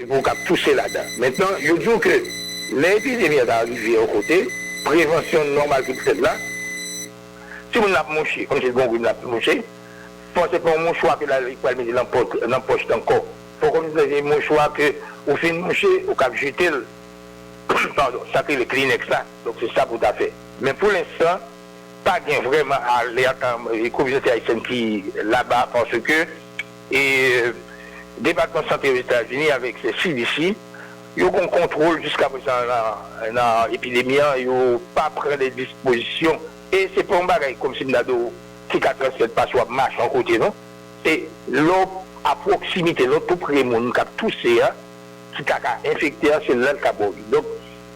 pour qu'on toucher là-dedans. Maintenant, je dis que l'épidémie est arrivée au côté, prévention normale qui est là. Si vous n'avez pas mouché, comme c'est bon, vous n'avez pas mouché, pensez pas au mouchoir que la peut mettre dans la poche d'encore. Pour qu'on dise des mouchoirs que vous faites moucher, vous pouvez jeter pardon, ça fait le Kleenex là. Donc c'est ça pour ta fait. Mais pour l'instant, pas bien vraiment à les communautés haïtiennes qui là-bas parce que le département de santé aux États-Unis avec ces CDC, ils ont un contrôle jusqu'à présent dans l'épidémie, ils n'ont pas pris des dispositions. Et c'est pas un bagage comme si nous avons qui 47 pas soit marche en côté, non? C'est l'autre à proximité, l'autre tout près de monde qui a toussé, qui a infecté, c'est l'autre qui a bouru. Donc,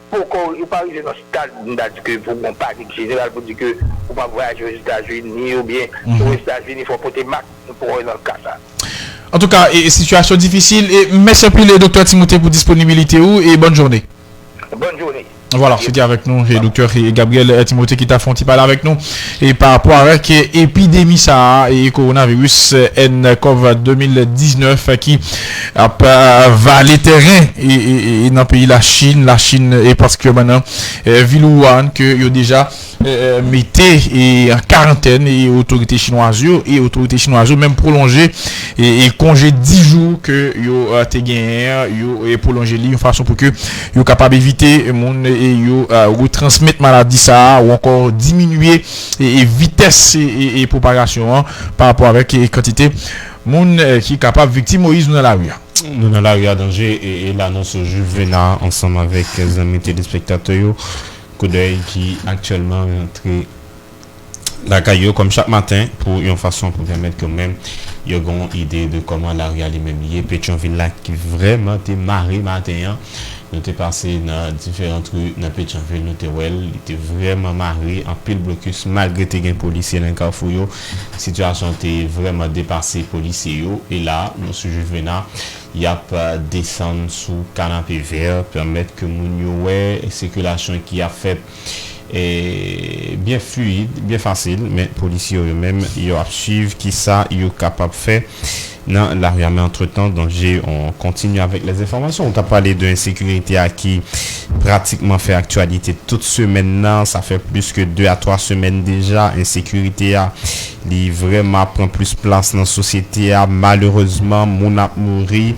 pourquoi il ne pas arriver dans ce stade que vous ne pas général pour dire que vous ne pas voyager aux États-Unis ou bien aux États-Unis, il faut porter masque pour aller dans le cas ça. En tout cas, situation difficile. Et merci beaucoup le docteur Timothée pour disponibilité et bonne journée. Bonne journée. Voilà, c'était avec nous le docteur Gabriel Timothée qui t'a fait parler avec nous et par rapport à l'épidémie ça et coronavirus nCoV 2019 qui va les terrains et dans le pays la Chine est particulièrement ville Wuhan que y a déjà mettez en quarantaine et autorités chinoises même prolongé et congé 10 jours que yo te gagné yo prolongé de façon pour que yo capable éviter monde et yo retransmettre maladie ça ou encore diminuer et vitesse et propagation par rapport avec quantité monde qui est capable victime Moïse dans la rue. Nous dans la rue à danger et l'annonce Juvenal ensemble avec les amis téléspectateurs coup d'œil qui actuellement entré la caillou comme chaque matin pour une façon pour permettre que même il y a une idée de comment la rue lui-même lié Pétionville là qui vraiment était marré matin. Nous t'es passé dans différentes rues dans Pétionville, nous t'es il était vraiment marré en pile blocus malgré tes gains policiers dans le carrefour. Situation était vraiment dépassée policiers et là monsieur Juvenal il y a pas descendre sous canapé vert permettre que mon circulation qui a fait est bien fluide, bien facile mais policiers eux-mêmes ils ont suivre qui ça ils sont capable faire dans la rue. Mais entre-temps, donc on continue avec les informations. On t'a parlé de l'insécurité qui pratiquement fait actualité toute semaine là, ça fait plus que 2 à 3 semaines déjà. Insécurité li vraiment prend plus place dans la société malheureusement mon a mouri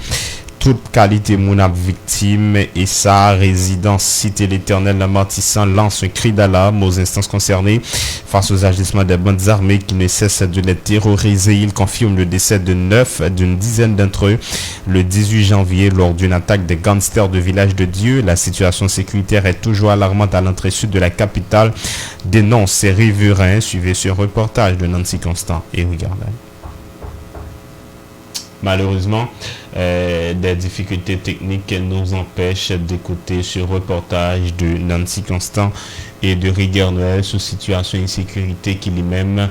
toute qualité mon a victime et sa résidence cité l'Éternel Martissant lance un cri d'alarme aux instances concernées face aux agissements des bandes armées qui ne cessent de les terroriser. Il confirme le décès de 9 d'une dizaine d'entre eux le 18 janvier lors d'une attaque des gangsters de Village de Dieu. La situation sécuritaire est toujours alarmante à l'entrée sud de la capitale, dénonce ces riverains. Suivez ce reportage de Nancy Constant et regardez. Malheureusement, des difficultés techniques nous empêchent d'écouter ce reportage de Nancy Constant et de Rigueur Noël sous situation d'insécurité qui lui-même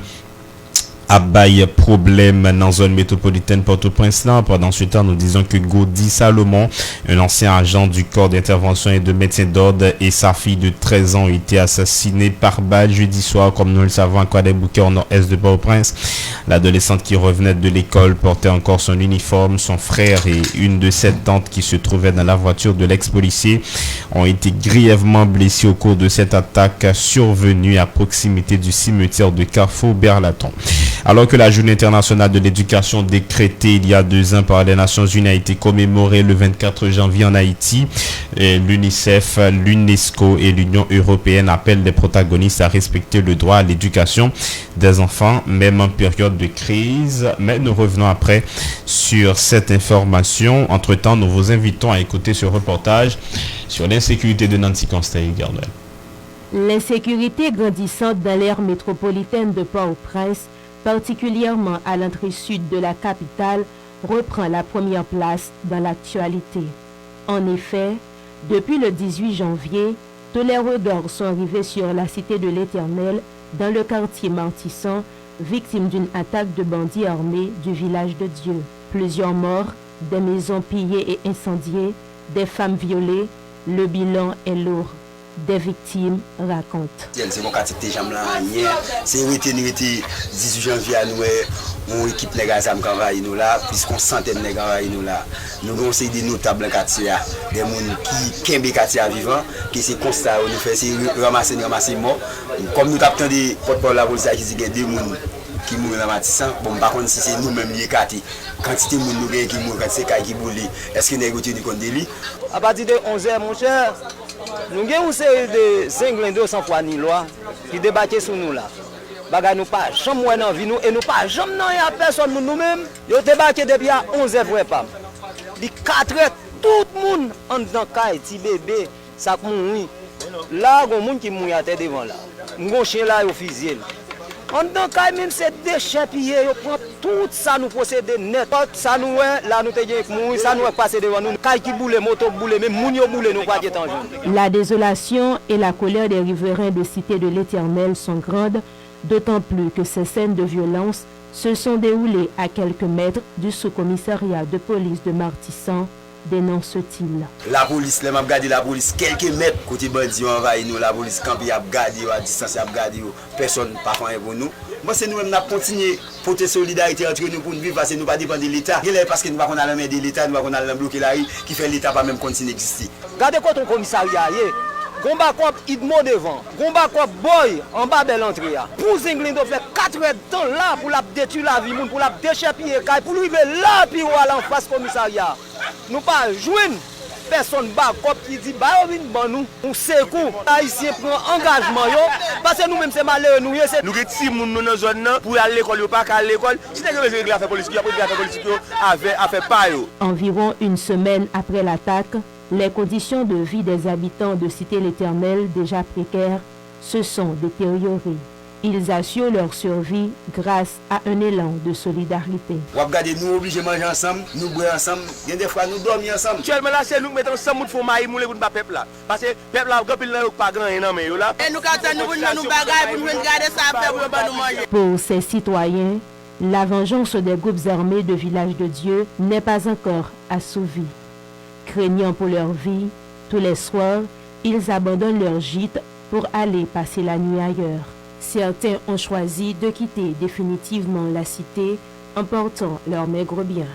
abaye problème dans la zone métropolitaine Port-au-Prince. Pendant ce temps, nous disons que Gaudi Salomon, un ancien agent du corps d'intervention et de maintien d'ordre, et sa fille de 13 ans ont été assassinés par balle jeudi soir, comme nous le savons, à Croix-des-Bouquets, au nord-est de Port-au-Prince. L'adolescente qui revenait de l'école portait encore son uniforme. Son frère et une de ses tantes qui se trouvaient dans la voiture de l'ex-policier ont été grièvement blessés au cours de cette attaque survenue à proximité du cimetière de Carrefour-Berlaton. Alors que la Journée internationale de l'éducation décrétée il y a 2 ans par les Nations Unies a été commémorée le 24 janvier en Haïti, l'UNICEF, l'UNESCO et l'Union européenne appellent les protagonistes à respecter le droit à l'éducation des enfants, même en période de crise. Mais nous revenons après sur cette information. Entre-temps, nous vous invitons à écouter ce reportage sur l'insécurité de Nancy Constant et Gardel. L'insécurité grandissante dans l'aire métropolitaine de Port-au-Prince, particulièrement à l'entrée sud de la capitale, reprend la première place dans l'actualité. En effet, depuis le 18 janvier, tous les regards sont arrivés sur la cité de l'Éternel, dans le quartier Martissant, victime d'une attaque de bandits armés du Village de Dieu. Plusieurs morts, des maisons pillées et incendiées, des femmes violées, le bilan est lourd. Des victimes racontent. C'est mon quartier que j'aime là hier. C'est 18 janvier à nous une équipe de gars qui travaille nous là, plus qu'on centaine de gars nous là. Nous avons aussi des notables quartier, des gens qui sont quartier vivant, qui c'est constat, nous faisons ramasser mort. Comme nous avons des porte-parole de la police qui dit qu'il y a des gens qui mourent dans Matissan, bon, par contre, si c'est nous-mêmes qui quartier, quantité de gens qui mourent, quantité de gens qui boulent, est-ce que nous avons du compte de lui? À partir de 11h, mon cher, nous avons une série de 5 sans foi ni loi qui débarquent sur nous là. Bagay nous pas jamais dans vie nous et nous pas jamais non y a personne nous-mêmes. Yo débarqué depuis à 11h vrai pas. Di 4h tout le monde en dans caille petit bébé ça mouri. Là gon monde qui mouri à terre devant là. Gon chien là yo fusillé. En dans caille même c'est déchets pillé yo prend tout ça nous posséder net. Ça nous là nous te gen mouri ça nous passer devant nous. Caille qui boule moto boule même moun yo boule nous pas de temps. La désolation et la colère des riverains de Cité de l'Éternel sont grandes. D'autant plus que ces scènes de violence se sont déroulées à quelques mètres du sous-commissariat de police de Martissan, dénonce-t-il. La police, les m'a gardé la police quelques mètres côté bandit envahi nous, la police camp a gardé à distance a gardé personne pas faire pour nous. Moi c'est nous-mêmes n'a continuer porter solidarité entre nous pour nous vivre parce que nous pas dépendre de l'État. Parce que nous pas qu'on a la main de l'État, nous pas qu'on a la bloquer la rue qui fait l'État pas même continuer d'exister. Regardez quoi ton commissariat Gomba Kop Idmo devant, Gomba Kop Boy en bas de l'entrée. Pour Zinglin doit faire 4 heures de temps là pour la détruire la vie, pour la déchapiller, pour lui là puis aller en face commissariat. Nous pas joindre personne bas Kop qui dit bah on nous, on secoue. Haïtien prend engagement yo parce que nous même c'est malheureux nous c'est nous ti moun dans zone pour aller à l'école ou pas à l'école. Si tu veux faire politique, après faire politique a fait pas yo. Environ une semaine après l'attaque, les conditions de vie des habitants de Cité l'Éternel, déjà précaires, se sont détériorées. Ils assurent leur survie grâce à un élan de solidarité. Regardez, nous obligés de manger ensemble, nous boire ensemble, il y a des fois nous dormir ensemble. Actuellement là, c'est nous qui mettons ensemble pour maïs moulé pour le peuple là. Parce que le peuple là, il n'a pas grand énorme là. Et nous quand nous bagaille pour nous garder ça faire pour nous manger. Pour ces citoyens, la vengeance des groupes armés de Village de Dieu n'est pas encore assouvie. Craignant pour leur vie, tous les soirs, ils abandonnent leur gîte pour aller passer la nuit ailleurs. Certains ont choisi de quitter définitivement la cité en portant leurs maigres biens.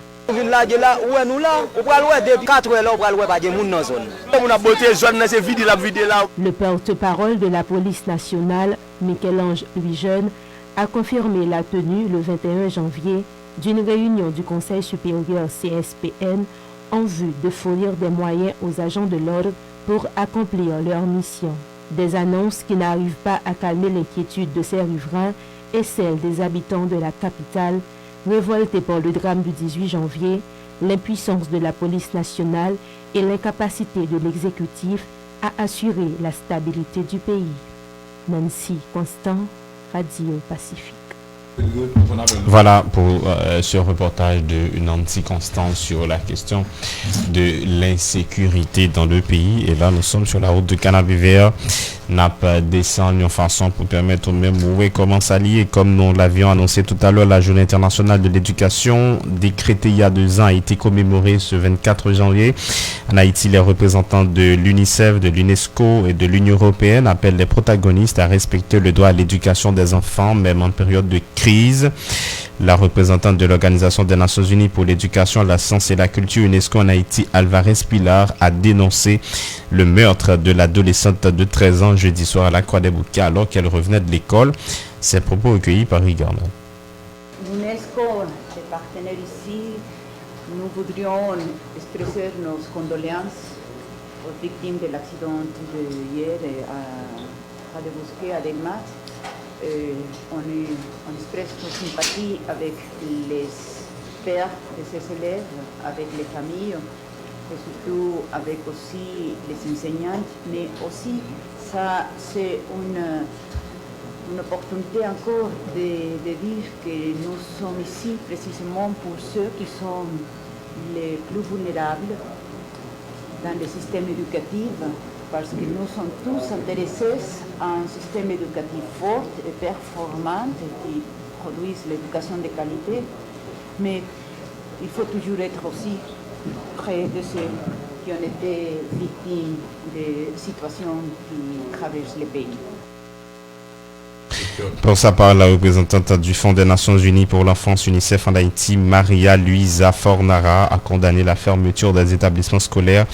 Le porte-parole de la police nationale, Michel-Ange Louis-Jeune, a confirmé la tenue le 21 janvier d'une réunion du Conseil supérieur CSPN en vue de fournir des moyens aux agents de l'ordre pour accomplir leur mission. Des annonces qui n'arrivent pas à calmer l'inquiétude de ces riverains et celle des habitants de la capitale, révoltés par le drame du 18 janvier, l'impuissance de la police nationale et l'incapacité de l'exécutif à assurer la stabilité du pays. Nancy Constant, Radio Pacifique. Voilà pour ce reportage de Nancy Constant sur la question de l'insécurité dans le pays. Et là, nous sommes sur la route de Canal-Vert. N'a pas descendu en façon pour permettre au même où comment s'allier. Comme nous l'avions annoncé tout à l'heure, la Journée internationale de l'éducation, décrétée il y a 2 ans, a été commémorée ce 24 janvier. En Haïti, les représentants de l'UNICEF, de l'UNESCO et de l'Union européenne appellent les protagonistes à respecter le droit à l'éducation des enfants, même en période de crise. La représentante de l'Organisation des Nations Unies pour l'éducation, la science et la culture UNESCO en Haïti, Alvarez Pilar, a dénoncé le meurtre de l'adolescente de 13 ans jeudi soir à la Croix-des-Bouquets alors qu'elle revenait de l'école. Ces propos recueillis par Rigardo. L'UNESCO est partenaire ici. Nous voudrions exprimer nos condoléances aux victimes de l'accident de hier à Croix-des-Bouquets, à Delmas. On expresse nos sympathies avec les pères de ces élèves, avec les familles, et surtout avec aussi les enseignantes, mais aussi ça c'est une opportunité encore de dire que nous sommes ici précisément pour ceux qui sont les plus vulnérables dans le système éducatif, parce que nous sommes tous intéressés à un système éducatif fort et performant qui produise l'éducation de qualité, mais il faut toujours être aussi près de ceux qui ont été victimes de situations qui traversent le pays. Pour sa part, la représentante du Fonds des Nations Unies pour l'enfance UNICEF en Haïti, Maria Luisa Fornara, a condamné la fermeture des établissements scolaires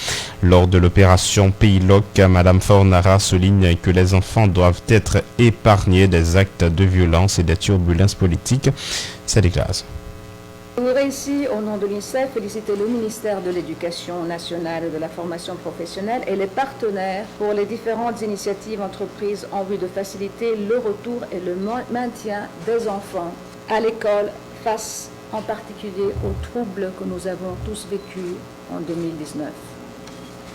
lors de l'opération Pays Loc. Madame Fornara souligne que les enfants doivent être épargnés des actes de violence et des turbulences politiques. C'est déclaration. Je voudrais ici, au nom de l'UNICEF, féliciter le ministère de l'Éducation nationale et de la formation professionnelle et les partenaires pour les différentes initiatives entreprises en vue de faciliter le retour et le maintien des enfants à l'école face en particulier aux troubles que nous avons tous vécus en 2019.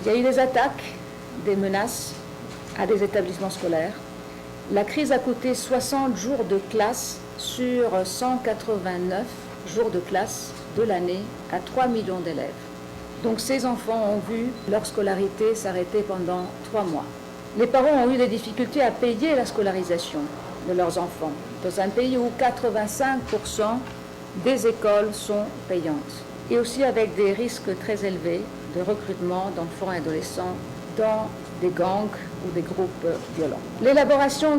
Il y a eu des attaques, des menaces à des établissements scolaires. La crise a coûté 60 jours de classe sur 189 jours de classe de l'année à 3 millions d'élèves. Donc ces enfants ont vu leur scolarité s'arrêter pendant 3 mois. Les parents ont eu des difficultés à payer la scolarisation de leurs enfants, dans un pays où 85% des écoles sont payantes, et aussi avec des risques très élevés de recrutement d'enfants et adolescents dans des gangs ou des groupes violents. L'élaboration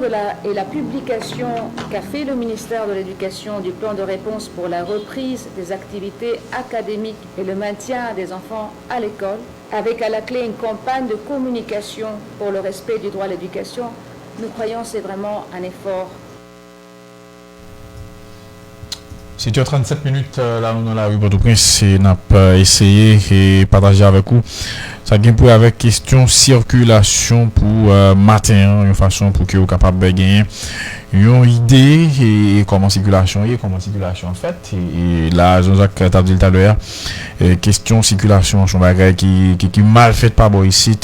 et la publication qu'a fait le ministère de l'Éducation du plan de réponse pour la reprise des activités académiques et le maintien des enfants à l'école, avec à la clé une campagne de communication pour le respect du droit à l'éducation, nous croyons que c'est vraiment un effort. C'est 37 minutes là nous dans la rue Port-au-Prince et n'a pas essayé et partager avec vous ça gagne pour avec question circulation pour matin une façon pour que vous capable de gagner une idée et comment circulation en fait et là Jean-Jacques t'a dit tout à l'heure question circulation son bagage qui mal fait par boy ici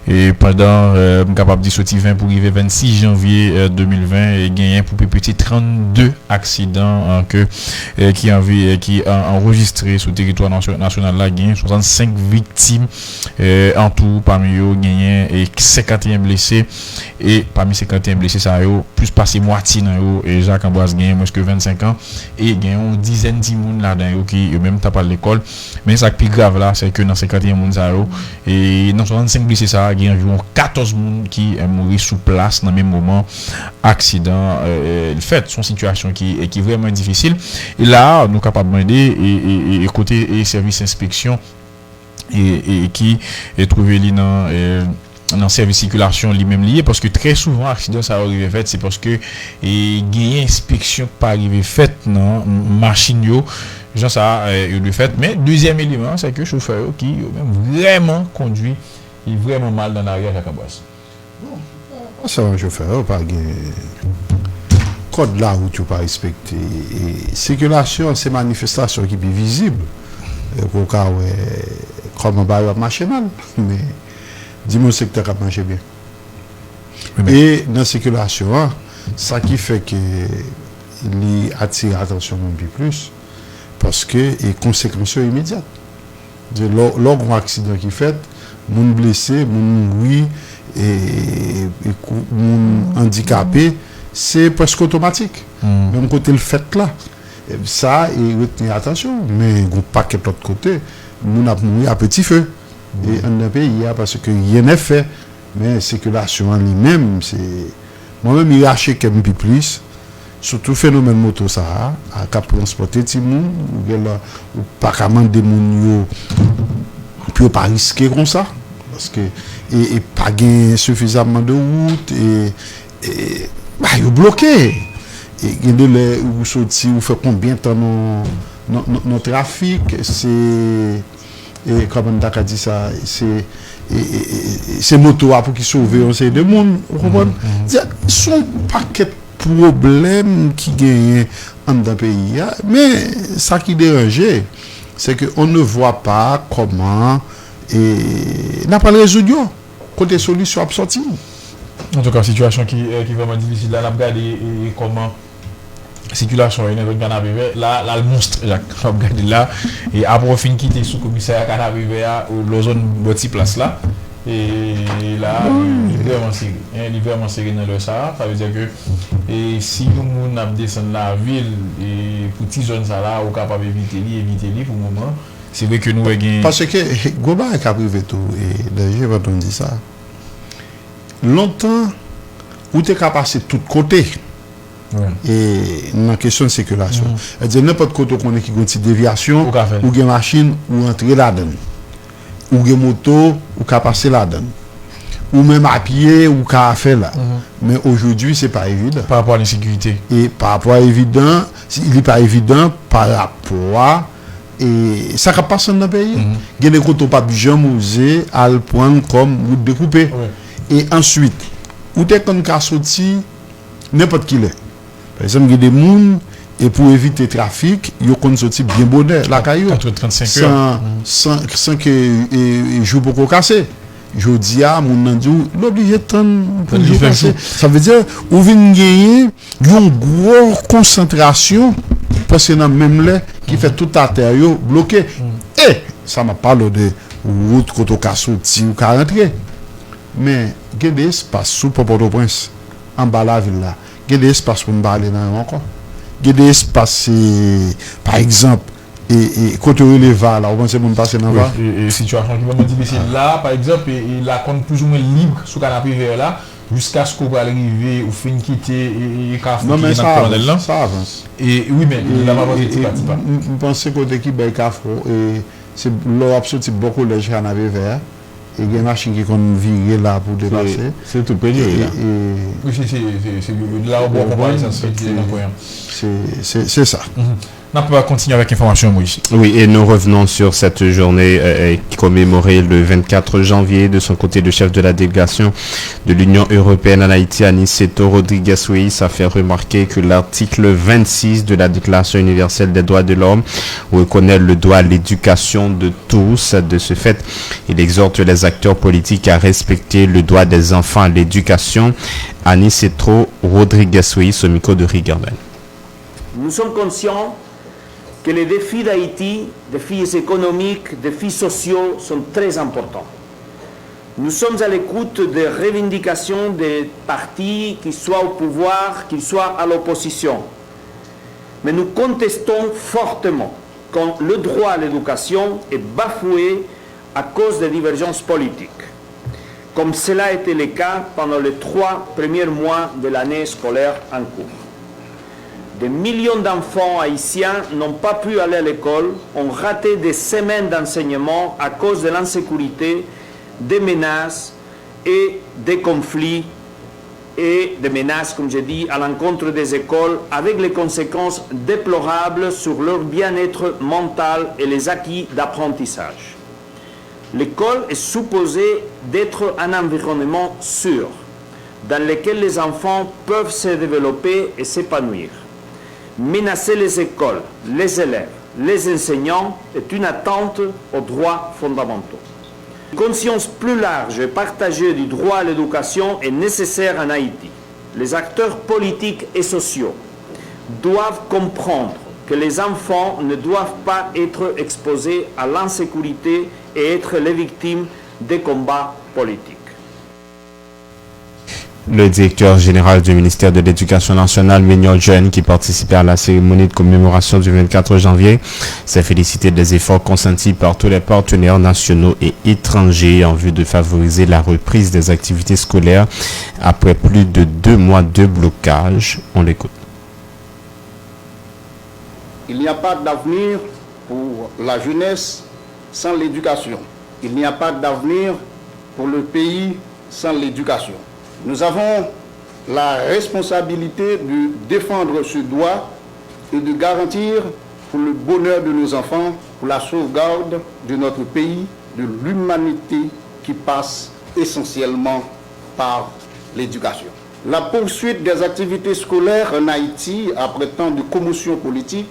et pendant capable de sortir 20 pour arriver 26 janvier 2020 et gagner pour petit 32 accidents qui a enregistré sur le territoire national là gagné 65 victimes en tout parmi eux gagné et 51 blessés et parmi ces 51 blessés ça yo plus passer moitié dans eux et Jacques Amboise gagné moins que 25 ans et gagné une dizaine de monde là dedans qui même t'a pas l'école mais ça qui plus grave là c'est que dans 51 monde ça yo et dans 65 blessés ça gagné environ 14 monde qui est mort sous place dans même moment accident le fait son situation qui est vraiment difficile et là nous capable demander et côté et service inspection et qui est trouvé dans service circulation lui-même lié parce que très souvent accident ça arrive fait c'est parce que il y a inspection pas arrivé fait non machine yo genre ça le fait mais deuxième élément c'est que chauffeur qui même vraiment conduit il vraiment mal dans l'arrière Jacques Amboise. Bon ça un chauffeur pas code là où tu pas respecter et circulation c'est manifestation qui est visible pour cas comment va marcher mal mais dis-moi secteur a marché bien et dans la circulation ça qui fait que il attire attention un peu plus parce que et conséquences immédiates de l'orgue accident qui fait moun blessé moun mouri et moun handicapé c'est presque automatique même côté le fait là ça et retenir attention mais gros paquet de l'autre côté moun a mouru à petit feu et en un pays parce que rien n'est fait mais circulation en lui-même c'est moi-même il a acheté un peu plus surtout phénomène moto ça à cap transporter ti moun ou pas commander moun yo puis pas risquer comme ça parce que et pas gain suffisamment de route et bah yo bloqué et les ou sorti ou fait combien de temps non trafic c'est et comme on a dit ça c'est moto pour qui sauver on sait de monde comprendre sont paquet problèmes qui gagnent dans le pays mais ça qui dérangeait c'est que on ne voit pas comment et n'a pas résoudre côté solution à sortir. En tout cas situation qui est vraiment difficile là on a regardé comment circulation là le monstre Jacques on regarder là et après fin quitter sous commissariat Canary ou la zone petit place là et là il vraiment serré dans le ça veut dire que et si nous on descendre la ville et pour petite zone ça là ou capable éviter pour le moment c'est vrai que nous parce que Goba est privé tout et d'ailleurs quand on dit ça longtemps où tu es capable passer de tous côtés Et dans question de circulation. C'est-à-dire n'importe quoi qu'on ait qui a une petite déviation, Ou ou une machine, ou entrer là-dedans. Ou une moto, ou qu'à passer là-dedans. Ou même à pied, ou qu'à faire là. Mais aujourd'hui, c'est pas évident. Par rapport à l'insécurité. Et par rapport à évident, il n'est pas évident par rapport à et ça ne passe dans le pays. Il y a des côtés pas jamais osé à le prendre comme route découpée. Et ensuite, où tu es qu'on a sorti n'importe qui l'est. Par exemple, il y a des gens et pour éviter le trafic, ils ont sorti bien bonnet la caillou. 35 heures. Sans que joue beaucoup cassé. Je dis à mon nandiou, l'obligé de pour jouer cassé. Ça veut dire, on vient gagner une grosse concentration parce que dans même là qui fait tout à terre bloqué. Et ça m'a parlé de route côté sorti ou rentrer. Mais il y a des espaces sous Port-au-Prince en bas la ville là. Il y a des espaces pour nous aller dans encore. Il y a des espaces par exemple et quand on les va là, on pense que mon passer dans va. Et situation qui va me dire là par exemple il la compte plus ou moins libre sous canapé vert là. Jusqu'à ce qu'on va arriver ou fin quitter et Carrefour. Non mais ça avance. Et oui mais là va avancer petit pas. Je pense que côté qui bay Carrefour et c'est l'Europe sorti beaucoup les gens avaient vert et il y a une machine qui qu'on virer là pour dépasser. C'est tout petit là. Oui c'est là où on comprend c'est ça. On peut continuer avec l'information, Moïse. Oui, et nous revenons sur cette journée commémorée le 24 janvier. De son côté, le chef de la délégation de l'Union européenne en Haïti, Aniceto Rodriguez Weiss, a fait remarquer que l'article 26 de la Déclaration universelle des droits de l'homme reconnaît le droit à l'éducation de tous. De ce fait, il exhorte les acteurs politiques à respecter le droit des enfants à l'éducation. Aniceto Rodriguez Weiss au micro de Rigarden. Nous sommes conscients que les défis d'Haïti, défis économiques, défis sociaux sont très importants. Nous sommes à l'écoute des revendications des partis, qu'ils soient au pouvoir, qu'ils soient à l'opposition. Mais nous contestons fortement quand le droit à l'éducation est bafoué à cause des divergences politiques, comme cela a été le cas pendant les 3 premiers mois de l'année scolaire en cours. Des millions d'enfants haïtiens n'ont pas pu aller à l'école, ont raté des semaines d'enseignement à cause de l'insécurité, des menaces et des conflits et des menaces, comme je dis, à l'encontre des écoles, avec les conséquences déplorables sur leur bien-être mental et les acquis d'apprentissage. L'école est supposée d'être un environnement sûr, dans lequel les enfants peuvent se développer et s'épanouir. Menacer les écoles, les élèves, les enseignants est une attente aux droits fondamentaux. Une conscience plus large et partagée du droit à l'éducation est nécessaire en Haïti. Les acteurs politiques et sociaux doivent comprendre que les enfants ne doivent pas être exposés à l'insécurité et être les victimes des combats politiques. Le directeur général du ministère de l'Éducation nationale, Mignol Jeune, qui participait à la cérémonie de commémoration du 24 janvier, s'est félicité des efforts consentis par tous les partenaires nationaux et étrangers en vue de favoriser la reprise des activités scolaires après plus de 2 mois de blocage. On l'écoute. Il n'y a pas d'avenir pour la jeunesse sans l'éducation. Il n'y a pas d'avenir pour le pays sans l'éducation. Nous avons la responsabilité de défendre ce droit et de garantir pour le bonheur de nos enfants, pour la sauvegarde de notre pays, de l'humanité qui passe essentiellement par l'éducation. La poursuite des activités scolaires en Haïti, après tant de commotion politique,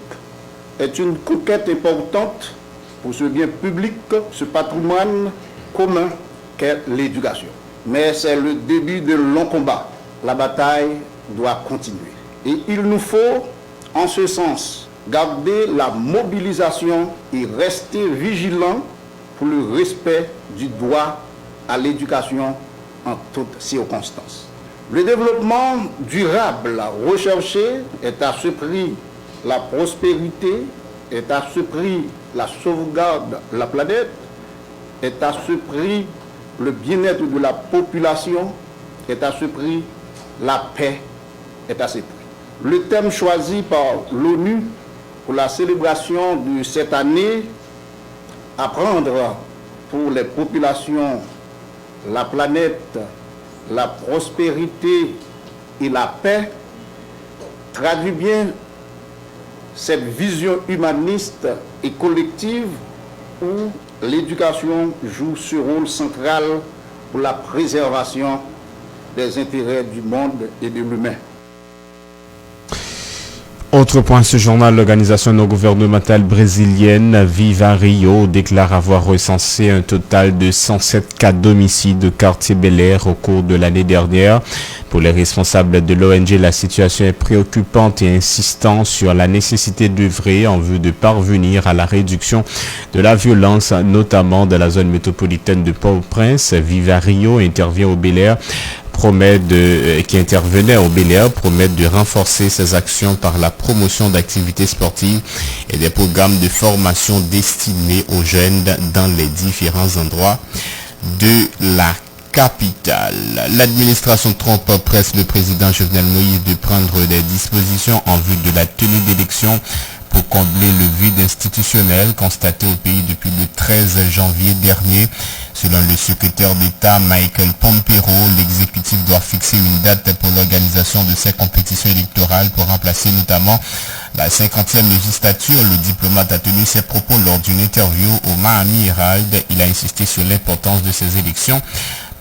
est une conquête importante pour ce bien public, ce patrimoine commun qu'est l'éducation. Mais c'est le début de longs combats. La bataille doit continuer. Et il nous faut, en ce sens, garder la mobilisation et rester vigilants pour le respect du droit à l'éducation en toutes circonstances. Le développement durable recherché est à ce prix la prospérité, est à ce prix la sauvegarde de la planète, est à ce prix le bien-être de la population, est à ce prix la paix, est à ce prix. Le thème choisi par l'ONU pour la célébration de cette année, apprendre pour les populations, la planète, la prospérité et la paix, traduit bien cette vision humaniste et collective où l'éducation joue ce rôle central pour la préservation des intérêts du monde et de l'humain. Autre point, ce journal, l'organisation non gouvernementale brésilienne Viva Rio déclare avoir recensé un total de 107 cas d'homicide au quartier Bel Air au cours de l'année dernière. Pour les responsables de l'ONG, la situation est préoccupante et insistant sur la nécessité d'œuvrer en vue de parvenir à la réduction de la violence, notamment dans la zone métropolitaine de Port-au-Prince. Viva Rio intervient au Bel Air qui intervenait au Bel Air promet de renforcer ses actions par la promotion d'activités sportives et des programmes de formation destinés aux jeunes dans les différents endroits de la capitale. L'administration Trump presse le président Jovenel Moïse de prendre des dispositions en vue de la tenue d'élections pour combler le vide institutionnel constaté au pays depuis le 13 janvier dernier. Selon le secrétaire d'État Michael Pompeo, l'exécutif doit fixer une date pour l'organisation de ces compétitions électorales pour remplacer notamment la 50e législature. Le diplomate a tenu ses propos lors d'une interview au Miami Herald. Il a insisté sur l'importance de ces élections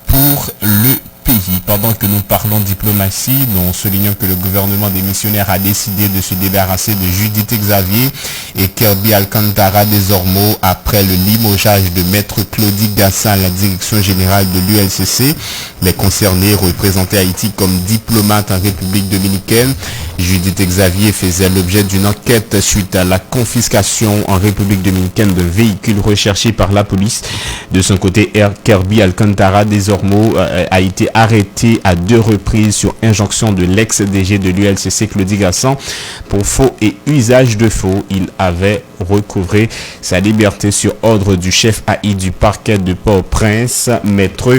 pour le pays. Pendant que nous parlons diplomatie, nous soulignons que le gouvernement démissionnaire a décidé de se débarrasser de Judith Xavier et Kirby Alcantara désormais après le limogeage de Maître Claudie Gassin à la direction générale de l'ULCC. Les concernés représentaient Haïti comme diplomate en République dominicaine. Judith Xavier faisait l'objet d'une enquête suite à la confiscation en République dominicaine d'un véhicule recherché par la police. De son côté, Kirby Alcantara désormais a été arrêté à 2 reprises sur injonction de l'ex-DG de l'ULCC Claudie Gassin pour faux et usage de faux. Il avait recouvré sa liberté sur ordre du chef AI du parquet de Port-au-Prince, Maître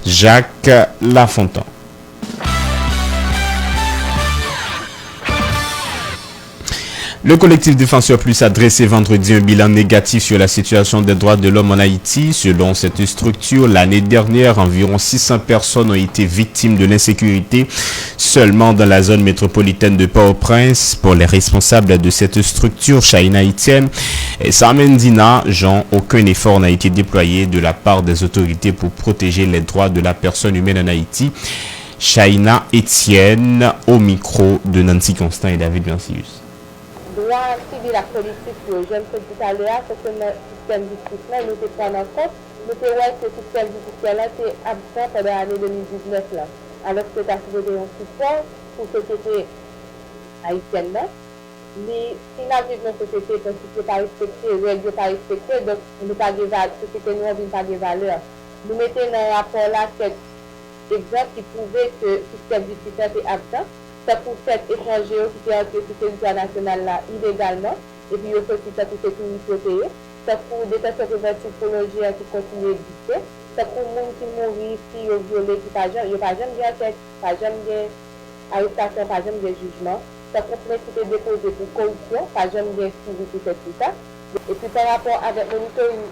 Jacques Lafontaine. Le collectif Défenseurs Plus a dressé vendredi un bilan négatif sur la situation des droits de l'homme en Haïti. Selon cette structure, l'année dernière, environ 600 personnes ont été victimes de l'insécurité seulement dans la zone métropolitaine de Port-au-Prince. Pour les responsables de cette structure, Chahina Etienne et Samendina Jean, aucun effort n'a été déployé de la part des autorités pour protéger les droits de la personne humaine en Haïti. Chahina Etienne au micro de Nancy Constant et David Biancius. Droit civil et politique, je le fais tout à l'heure, c'est que le système justice, nous te prenons en compte, nous te voyons que le système justice est absent pendant l'année 2019 là. Alors que tu as trouvé un support pour la société haïtienne là. Mais si nous avons une société constituée par respecter, règles pas respectées, donc nous pas de valeur, société nous n'a pas de valeur. Nous mettons dans le rapport là cet exemple qui prouvait que le système justice est absent. C'est pour cet étranger qui est entré sur le territoire national là illégalement, et puis il faut aussi ça pour sécurité payée. C'est pour des personnes préventives psychologiques qui continuent d'exister. C'est pour les gens qui mourent ici, qui ont violé, qui n'ont pas jamais de enquête, pas jamais d'arrestation, pas jamais de jugement. C'est pour principe déposé pour corruption, pas jamais de suivi pour tout ça. Et puis par rapport avec le monitoring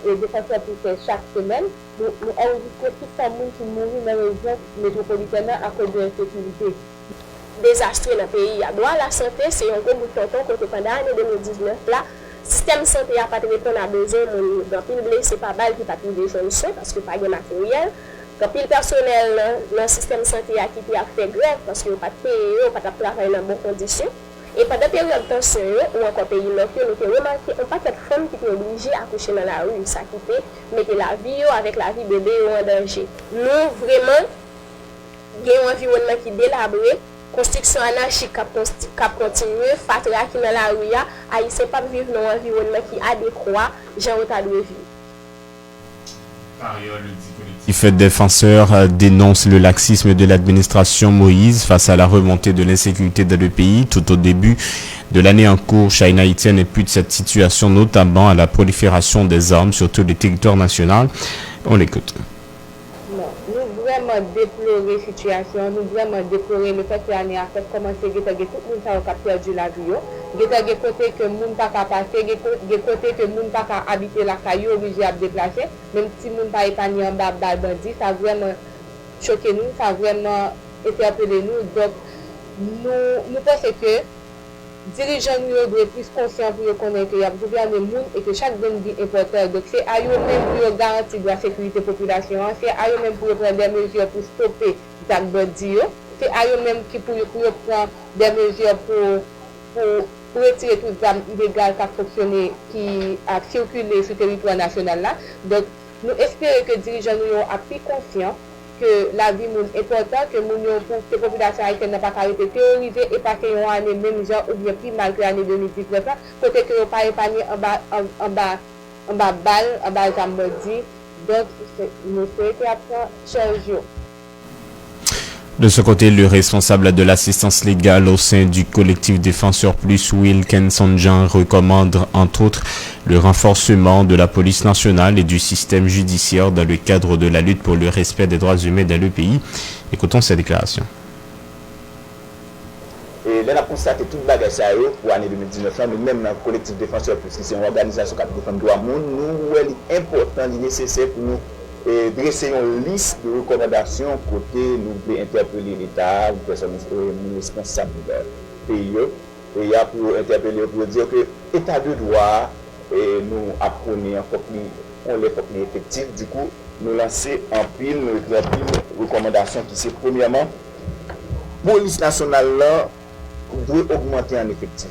et Défenseurs Plus chaque semaine, nous enregistrons tout le monde qui mourent dans la région métropolitaine à cause de l'insécurité. Désastreux dans le pays. Droit à la santé, c'est un gros bout de temps que pendant l'année 2019, là, le système de santé n'a pas répondu à besoin. Dans le blessé, pas mal qui n'a pas de soins parce que pas de matériel. Quand le personnel dans le système de santé a quitté a fait grève parce qu'il n'a pas de payer, pas de travail dans de bonnes conditions. Et pendant la période de tension, ou encore pays locaux, nous avons remarqué un paquet de femmes qui étaient obligées à coucher dans la rue. Ça quittait, mettre la vie avec la vie bébé en danger. Nous, vraiment, il y a un environnement qui est délabré. Construction anarchique qui continue, fatra qui dans la rue, haïtien pas vivre dans un environnement qui est adéquat, gens doivent vivre. Par ailleurs, le collectif Défenseurs dénonce le laxisme de l'administration Moïse face à la remontée de l'insécurité dans le pays. Tout au début de l'année en cours, Chahina Etienne est plus de cette situation, notamment à la prolifération des armes sur tout le territoire national. On l'écoute. Non, nous vraiment vraiment déplorer la situation, nous vraiment déplorer le fait que l'année a fait commencer à tout le monde a perdu la vie. Il y a des côtés que le monde n'a pas passer, il y a des côtés que le monde n'a pas habiter la caillou, obligé à déplacer, même si le monde n'a pas épargné en bas de bandit, ça a vraiment choqué nous, ça a vraiment interpellé nous. Donc, nous pensons que les dirigeants doivent être plus conscients pour connaître qu'il y a gouverner le monde et que chaque zone est important. Donc, c'est à eux-mêmes pour garantir la sécurité de la population, c'est à eux-mêmes pour prendre des mesures pour stopper les bandits, c'est à eux-mêmes qui pour prendre des mesures pour retirer toutes les armes illégales qui ont fonctionné, qui ont circulé sur le territoire national. Là. Donc, nous espérons que les dirigeants soient plus conscients que la vie est importante, que les populations haïtiennes n'ont pas été terrorisées et pas qu'il y ait une année même genre ou bien plus mal que l'année 2019, côté que n'ont pas épargné en bas balle, en bas jambodi. Donc, nous souhaitons apprendre chaque jour. De ce côté, le responsable de l'assistance légale au sein du collectif Défenseurs Plus, Wilkinson Jean, recommande entre autres le renforcement de la police nationale et du système judiciaire dans le cadre de la lutte pour le respect des droits humains dans le pays. Écoutons cette déclaration. Et là, on a constaté toute bagage pour l'année 2019, nous même dans le collectif Défenseurs Plus, qui est une organisation qui défend les droits de l'homme, nous, il est important, il est nécessaire pour nous dresser une liste de recommandations côté nous voulons interpeller l'État, les personnes responsables du pays, et il y a pour interpeller pour dire que l'État de droit nous apprenons on les faut effectif. Du coup, nous lancer en pile recommandations qui c'est premièrement, police nationale là doit augmenter en effectif.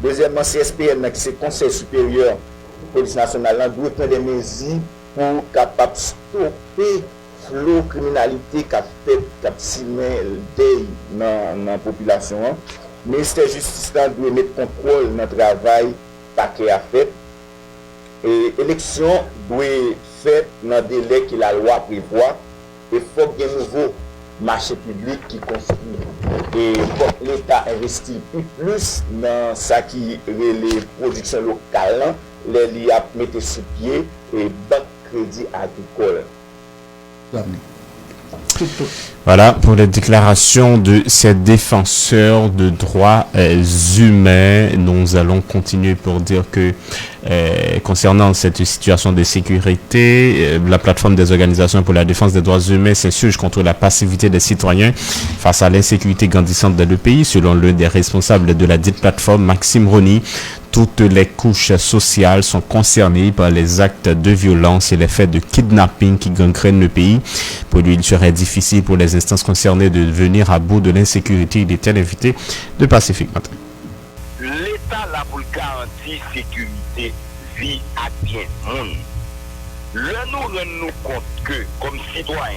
Deuxièmement, CSPN qui c'est Conseil supérieur police nationale là doit prendre des mesures pour capable stopper flot criminalité qui a fait dans la population. Le ministère de la Justice doit mettre contrôle dans le travail paquet à fait. Et l'élection doit faire dans le délai que la loi prévoit. Il faut qu'il y ait un nouveau marché public qui construit. Et faut que l'État investit plus dans ça qui est les productions locales, les mettre sur pied et banque crédit agricole. Voilà pour les déclarations de ces défenseurs de droits humains. Nous allons continuer pour dire que concernant cette situation de sécurité, la plateforme des organisations pour la défense des droits humains s'insurge contre la passivité des citoyens face à l'insécurité grandissante dans le pays. Selon l'un des responsables de la dite plateforme, Maxime Rony, toutes les couches sociales sont concernées par les actes de violence et les faits de kidnapping qui gangrènent le pays. Pour lui, il serait difficile pour les instances concernées de venir à bout de l'insécurité. Il était invité de Pacifique Matin. L'État là pour garantir sécurité, vie à bien monde. Nous rendons compte que, comme citoyens,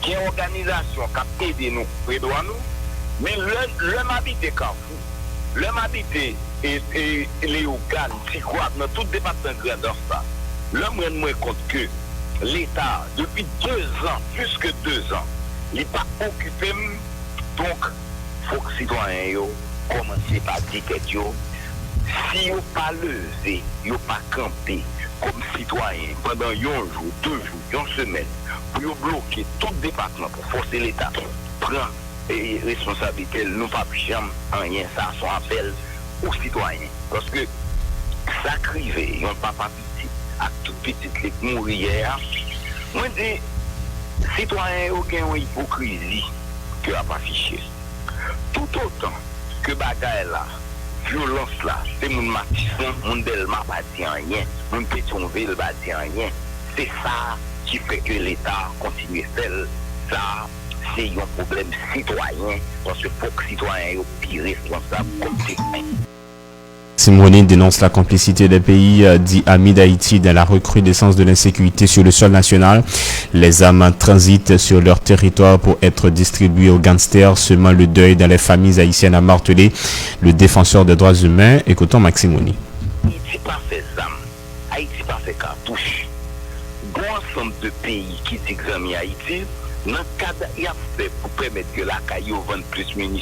il y a une organisation qui a aidé nous, prédoit nous, mais l'homme habite Carrefour, l'homme habite et les organes, psychoatres, dans tout département de grandeur, l'homme rend compte que l'État, depuis 2 ans, plus que 2 ans, il n'est pas occupé. Donc, il faut que les citoyens commencent par dire que si ils n'ont pas levé, ils n'ont pas campé comme citoyens pendant 1 jour, 2 jours, 1 semaine, pour bloquer tout le département, pour forcer l'État, prendre responsabilité, nous ne pouvons jamais rien, ça, son appel aux citoyens. Parce que ça crive, ils n'ont pas participé à toute petite qui mourir hier. Moi, je dis, citoyens ont une hypocrisie que a affiché. Tout autant que bagaille là, violence là, c'est mon Matisson, mon Delma pas dit rien, mon Pétionville pas dit rien. C'est ça qui fait que l'État continue à faire ça. C'est un problème citoyen, parce que pour que les citoyens soient plus responsables comme citoyens. Simone dénonce la complicité des pays dits amis d'Haïti dans la recrudescence de l'insécurité sur le sol national. Les armes transitent sur leur territoire pour être distribuées aux gangsters, semant le deuil dans les familles haïtiennes, a martelé le défenseur des droits humains. Écoutons Maxime Rony. Haïti pas fait armes, Haïti pas fait cartouches. Bon ensemble de pays qui examinent Haïti, dans le cadre, il y a fait pour permettre que la CAIO vende plus munitions.